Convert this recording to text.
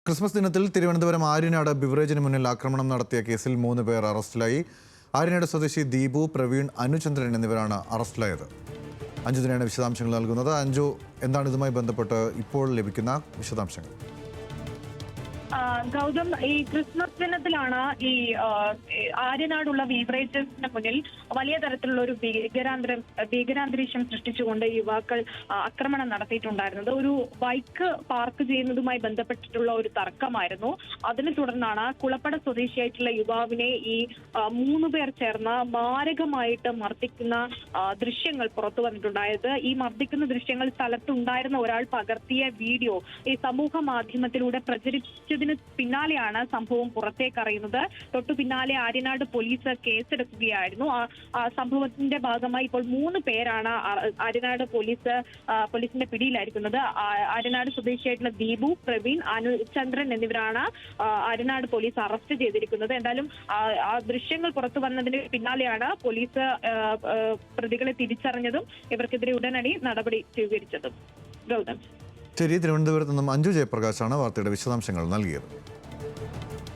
Christmas ദിനത്തിൽ തിരുവനന്തപുരം ആര്യനാട് ബിവറേജിന് മുന്നിൽ ആക്രമണം നടത്തിയ കേസിൽ 3 പേർ അറസ്റ്റിലായി. ആര്യനാട് സ്വദേശി ദീപു, പ്രവീൺ, അനുചന്ദ്രൻ എന്നിവരാണ് അറസ്റ്റിലായത്. അഞ്ജുദിനാണ് വിശദാംശങ്ങൾ നൽകുന്നത്. അഞ്ജു, എന്താണ് ഇതുമായി ബന്ധപ്പെട്ട് ഇപ്പോൾ ലഭിക്കുന്ന വിശദാംശങ്ങൾ? ഗൗതം, ഈ ക്രിസ്മസ് ദിനത്തിലാണ് ഈ ആര്യനാടുള്ള ബീവറേജസിന് മുന്നിൽ വലിയ തരത്തിലുള്ള ഒരു ഭീകരാന്തരീക്ഷം സൃഷ്ടിച്ചുകൊണ്ട് യുവാക്കൾ ആക്രമണം നടത്തിയിട്ടുണ്ടായിരുന്നത്. ഒരു ബൈക്ക് പാർക്ക് ചെയ്യുന്നതുമായി ബന്ധപ്പെട്ടിട്ടുള്ള ഒരു തർക്കമായിരുന്നു. അതിനെ തുടർന്നാണ് കുളപ്പട സ്വദേശിയായിട്ടുള്ള യുവാവിനെ ഈ 3 പേർ ചേർന്ന് മാരകമായിട്ട് മർദ്ദിക്കുന്ന ദൃശ്യങ്ങൾ പുറത്തു വന്നിട്ടുണ്ടായത്. ഈ മർദ്ദിക്കുന്ന ദൃശ്യങ്ങൾ സ്ഥലത്തുണ്ടായിരുന്ന ഒരാൾ പകർത്തിയ വീഡിയോ ഈ സമൂഹ മാധ്യമത്തിലൂടെ പ്രചരിച്ചതിന് പിന്നാലെയാണ് സംഭവം പുറത്തേക്ക് അറിയുന്നത്. തൊട്ടു പിന്നാലെ ആര്യനാട് പോലീസ് കേസെടുക്കുകയായിരുന്നു. ആ സംഭവത്തിന്റെ ഭാഗമായി ഇപ്പോൾ 3 പേരാണ് ആര്യനാട് പോലീസിന്റെ പിടിയിലായിരിക്കുന്നത്. ആര്യനാട് സ്വദേശിയായിട്ടുള്ള ദീപു, പ്രവീൺ, അനുചന്ദ്രൻ എന്നിവരാണ് ആര്യനാട് പോലീസ് അറസ്റ്റ് ചെയ്തിരിക്കുന്നത്. എന്തായാലും ആ ദൃശ്യങ്ങൾ പുറത്തു വന്നതിന് പിന്നാലെയാണ് പോലീസ് പ്രതികളെ തിരിച്ചറിഞ്ഞതും ഇവർക്കെതിരെ ഉടനടി നടപടി സ്വീകരിച്ചതും. ഗൗതം, ശരി, തിരുവനന്തപുരത്ത് നിന്നും അഞ്ജു ജയപ്രകാശാണ് വാർത്തയുടെ വിശദാംശങ്ങൾ നൽകിയത്.